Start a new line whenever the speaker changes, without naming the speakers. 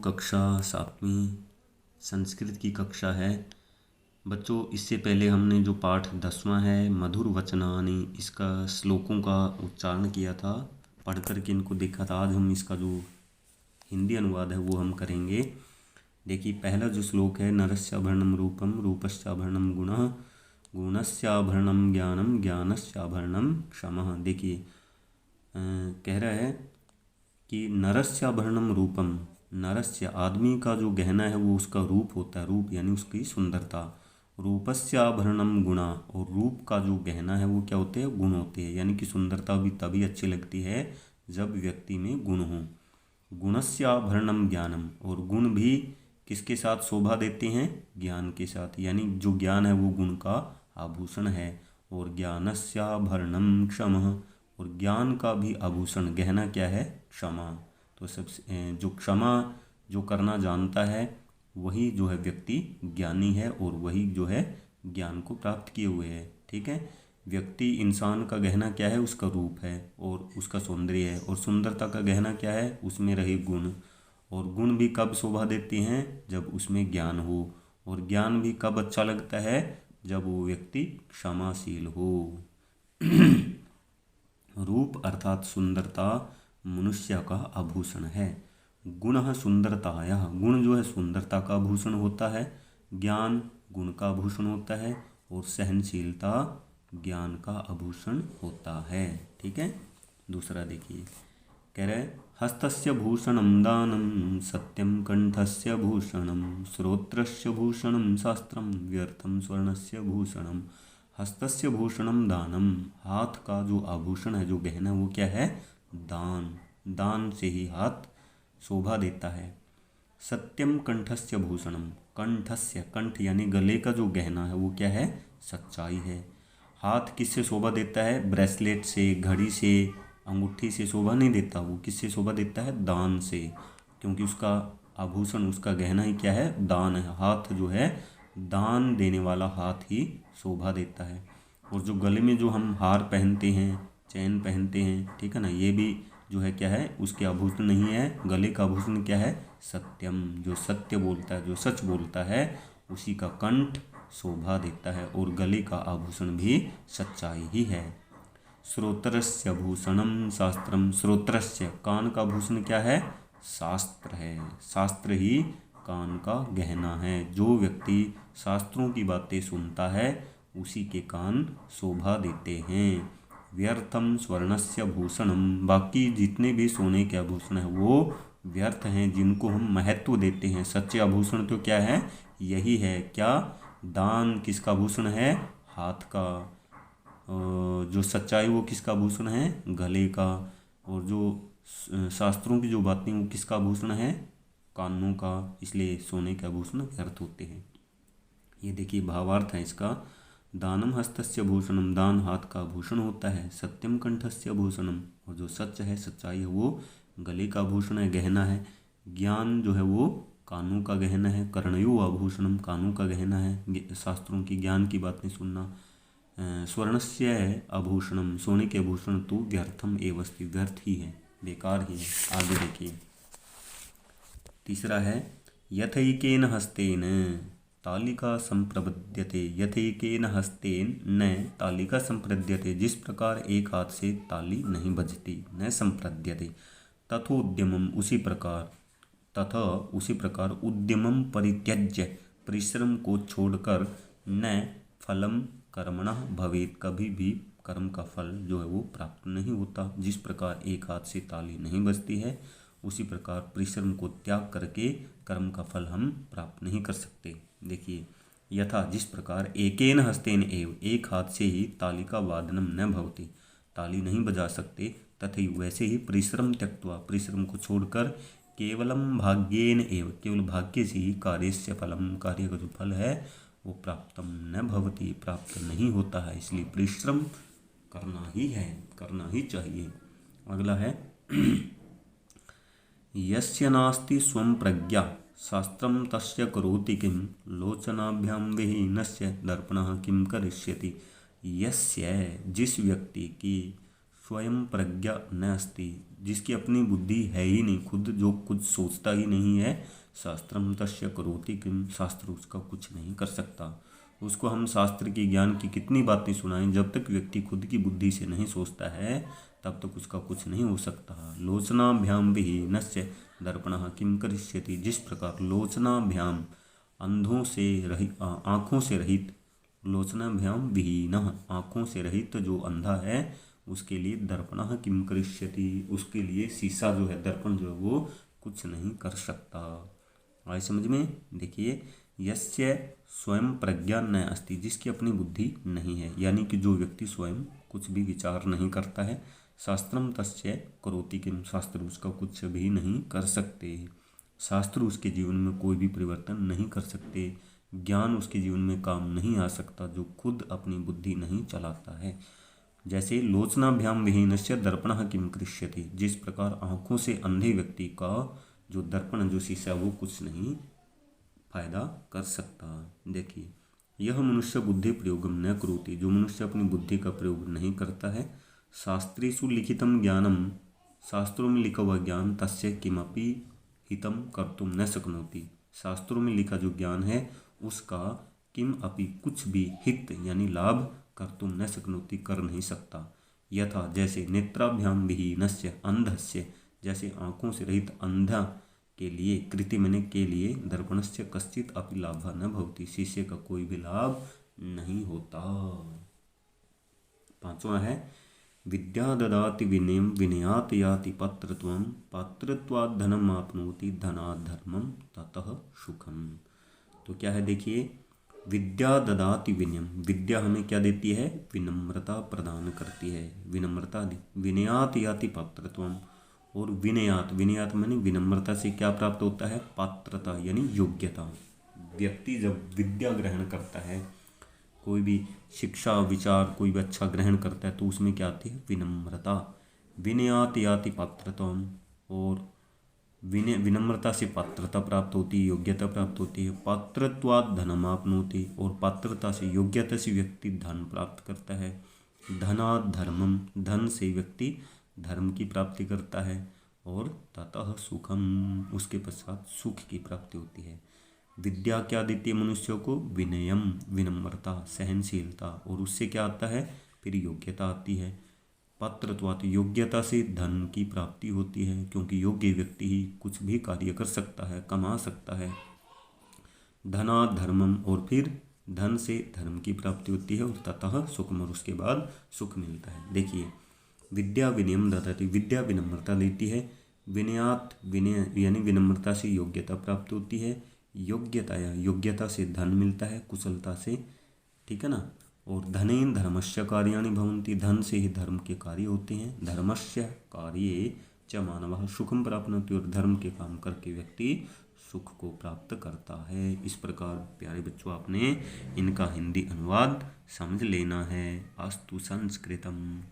कक्षा 7वीं संस्कृत की कक्षा है। बच्चों, इससे पहले हमने जो पाठ 10वां है मधुर वचनानि, इसका श्लोकों का उच्चारण किया था, पढ़ करके इनको देखा था। आज हम इसका जो हिंदी अनुवाद है वो हम करेंगे। देखिए, पहला जो श्लोक है, नरस्याभरणम रूपम रूपस्याभरणम गुणः गुणस्याभरणम ज्ञानम ज्ञानस्याभरणम क्षमः। देखिए, कह रहा है कि नरस्याभरणम रूपम, नरस्य आदमी का जो गहना है वो उसका रूप होता है, रूप यानी उसकी सुंदरता। रूपस्याभरणम गुणा, और रूप का जो गहना है वो क्या होते हैं, गुण होते हैं, यानी कि सुंदरता भी तभी अच्छी लगती है जब व्यक्ति में गुण हो। गुणस्याभरणम ज्ञानम, और गुण भी किसके साथ शोभा देते हैं, ज्ञान के साथ, यानी जो ज्ञान है वो गुण का आभूषण है। और ज्ञानस्याभरणम क्षमः, और ज्ञान का भी आभूषण गहना क्या है, क्षमा। तो सबसे जो क्षमा जो करना जानता है वही जो है व्यक्ति ज्ञानी है, और वही जो है ज्ञान को प्राप्त किए हुए है। ठीक है, व्यक्ति इंसान का गहना क्या है, उसका रूप है और उसका सौंदर्य है, और सुंदरता का गहना क्या है, उसमें रहे गुण। और गुण भी कब शोभा देते हैं, जब उसमें ज्ञान हो। और ज्ञान भी कब अच्छा लगता है, जब वो व्यक्ति क्षमाशील हो। रूप अर्थात सुंदरता मनुष्य का आभूषण है। गुण सुंदरताया, गुण जो है सुंदरता का आभूषण होता है, ज्ञान गुण का आभूषण होता है, और सहनशीलता ज्ञान का आभूषण होता है। ठीक है, दूसरा देखिए, कह रहे हस्तस्य भूषणम दानम सत्यम कंठस्य भूषणम श्रोत्रस्य भूषणम शास्त्रम व्यर्थम स्वर्णस्य भूषणम। हस्तस्य भूषणम दानम, हाथ का जो आभूषण है, जो गहना, वो क्या है, दान। दान से ही हाथ शोभा देता है। सत्यम कंठस्य भूषणम, कंठस्य, कंठ यानी गले का जो गहना है वो क्या है, सच्चाई है। हाथ किससे शोभा देता है, ब्रेसलेट से, घड़ी से, अंगूठी से शोभा नहीं देता, वो किससे शोभा देता है, दान से, क्योंकि उसका आभूषण, उसका गहना ही क्या है, दान है। हाथ जो है दान देने वाला हाथ ही शोभा देता है। और जो गले में जो हम हार पहनते हैं, चैन पहनते हैं, ठीक है ना, ये भी जो है क्या है, उसके आभूषण नहीं है। गले का आभूषण क्या है, सत्यम, जो सत्य बोलता है, जो सच बोलता है, उसी का कंठ शोभा देता है, और गले का आभूषण भी सच्चाई ही है। श्रोत्रस्य भूषणम शास्त्रम, श्रोत्रस्य कान का भूषण क्या है, शास्त्र है। शास्त्र ही कान का गहना है। जो व्यक्ति शास्त्रों की बातें सुनता है उसी के कान शोभा देते हैं। व्यर्थम स्वर्णस्य भूषणम, बाकी जितने भी सोने के आभूषण है वो व्यर्थ हैं, जिनको हम महत्व देते हैं। सच्चे आभूषण तो क्या है, यही है। क्या, दान किसका आभूषण है, हाथ का। जो सच्चाई वो किसका आभूषण है, गले का। और जो शास्त्रों की जो बातें वो किसका आभूषण है, कानों का। इसलिए सोने के आभूषण व्यर्थ होते हैं। ये देखिए भावार्थ है इसका। दानम हस्तस्य भूषणम, दान हाथ का आभूषण होता है। सत्यम कंठस्य भूषणम, और जो सच है, सच्चाई है, वो गले का आभूषण है, गहना है। ज्ञान जो है वो कानों का गहना है। कर्णयो आभूषणम, कानों का गहना है, शास्त्रों की ज्ञान की बातें सुनना। स्वर्णस्य आभूषणम, सोने के आभूषण तो व्यर्थम एवस्ति, व्यर्थ ही है, बेकार ही है। आगे देखिए, तीसरा है यथैकेन हस्तेन तालिका संप्रपद्यते, यथैकेन हस्तेन न तालिका संप्रद्यते, जिस प्रकार एक हाथ से ताली नहीं बजती, न संप्रद्यते। तथोद्यमम, उसी प्रकार, तथा उसी प्रकार, उद्यमम परित्यज्य, परिश्रम को छोड़कर, न फलम कर्मणः भवेत, कभी भी कर्म का फल जो है वो प्राप्त नहीं होता। जिस प्रकार एक हाथ से ताली नहीं बजती है, उसी प्रकार परिश्रम को त्याग करके कर्म का फल हम प्राप्त नहीं कर सकते। देखिए, यथा जिस प्रकार, एकेन हस्तेन एव, एक हाथ से ही ताली का वादनम न भवति, ताली नहीं बजा सकते, तथा वैसे ही परिश्रम त्यक्त्वा, परिश्रम को छोड़कर, केवलम भाग्येन एव, केवल भाग्य से ही कार्यस्य फलम, कार्य का जो फल है वो प्राप्तम न भवति, प्राप्त नहीं होता है। इसलिए परिश्रम करना ही है, करना ही चाहिए। अगला है यस्य नास्ति स्वं प्रज्ञा शास्त्रम तस्य करोति किम, लोचनाभ्याम विहीनस्य दर्पणः किम करिष्यति। यस्य, जिस व्यक्ति की स्वयं प्रज्ञा न अस्ति, जिसकी अपनी बुद्धि है ही नहीं, खुद जो कुछ सोचता ही नहीं है, शास्त्रम तस्य करोति किम, शास्त्र उसका कुछ नहीं कर सकता। उसको हम शास्त्र के ज्ञान की कितनी बातें सुनाएं, जब तक व्यक्ति खुद की बुद्धि से नहीं सोचता है तब तक उसका कुछ नहीं हो सकता। लोचनाभ्याम विहीनस्य दर्पणः किम करिष्यति, जिस प्रकार लोचनाभ्याम अंधों से रहित, आँखों से रहित, लोचनाभ्याम विहीनः आँखों से रहित जो अंधा है उसके लिए दर्पणः किम करिष्यति, उसके लिए शीशा जो है, दर्पण जो है वो कुछ नहीं कर सकता। आए समझ में? देखिए, यस्य स्वयं प्रज्ञा न अस्ति, जिसकी अपनी बुद्धि नहीं है, यानी कि जो व्यक्ति स्वयं कुछ भी विचार नहीं करता है, शास्त्रम तस्य करोति किम, शास्त्र उसका कुछ भी नहीं कर सकते, शास्त्र उसके जीवन में कोई भी परिवर्तन नहीं कर सकते, ज्ञान उसके जीवन में काम नहीं आ सकता जो खुद अपनी बुद्धि नहीं चलाता है। जैसे लोचनाभ्याम विहीनस्य दर्पणः किम करिष्यति, जिस प्रकार आँखों से अंधे व्यक्ति का जो दर्पण जो शीशा वो कुछ नहीं फायदा कर सकता। देखिए, यह मनुष्य बुद्धि प्रयोगम न करोति, जो मनुष्य अपनी बुद्धि का प्रयोग नहीं करता है, शास्त्रेषु लिखितम ज्ञानम, शास्त्रों में लिखा हुआ ज्ञान, तस्य किमपि हितम कर्तुम न शक्नोति, शास्त्रों में लिखा जो ज्ञान है उसका किम अपि कुछ भी हित यानी लाभ कर्तुम न शक्नोति कर नहीं सकता। यथा जैसे नेत्राभ्याम विहीनस्य अंधस्य, जैसे आँखों से रहित अंधा के लिए, कृतिमने के लिए, दर्पणस्य कश्चित अपि लाभः न भवति, शीशे का कोई भी लाभ नहीं होता। पांचवा है विद्या ददाति विनयम विनयात याति पात्रत्वम, पात्रत्वात् धनम आपनोति धनात् धर्मम ततः सुखम। तो क्या है, देखिए, विद्या ददाति विनयम, विद्या हमें क्या देती है, विनम्रता प्रदान करती है, विनम्रता दी। विनयात याति पात्रत्वम, और विनयात, विनयात माने विनम्रता से क्या प्राप्त होता है, पात्रता यानी योग्यता। व्यक्ति जब विद्या ग्रहण करता है, कोई भी शिक्षा विचार कोई भी अच्छा ग्रहण करता है तो उसमें क्या आती है, विनम्रता। विनयात याति पात्रत्वम, और विनम्रता से पात्रता प्राप्त होती है, योग्यता प्राप्त होती है। पात्रत्वात् धनम आपनोति, और पात्रता से योग्यता से व्यक्ति धन प्राप्त करता है। धनात् धर्मम, धन से व्यक्ति धर्म की प्राप्ति करता है। और ततः सुखम, उसके पश्चात सुख की प्राप्ति होती है। विद्या क्या देती है मनुष्यों को, विनयम, विनम्रता, सहनशीलता, और उससे क्या आता है, फिर योग्यता आती है। पात्रत्वात्, योग्यता से धन की प्राप्ति होती है, क्योंकि योग्य व्यक्ति ही कुछ भी कार्य कर सकता है, कमा सकता है। धनात् धर्मम, और फिर धन से धर्म की प्राप्ति होती है। और ततः सुखम, और उसके बाद सुख मिलता है। देखिए, विद्या विनयम ददाति, विद्या विनम्रता देती है। विनयात, विनय यानी विनम्रता से योग्यता प्राप्त होती है। योग्यता या योग्यता से धन मिलता है, कुशलता से, ठीक है ना। और धनेन धर्मस्य कार्याणि भवन्ति, धन से ही धर्म के कार्य होते हैं। धर्मस्य कार्ये च मानवः सुखम प्राप्नोति, और धर्म के काम करके व्यक्ति सुख को प्राप्त करता है। इस प्रकार प्यारे बच्चों, आपने इनका हिंदी अनुवाद समझ लेना है। अस्तु संस्कृतम।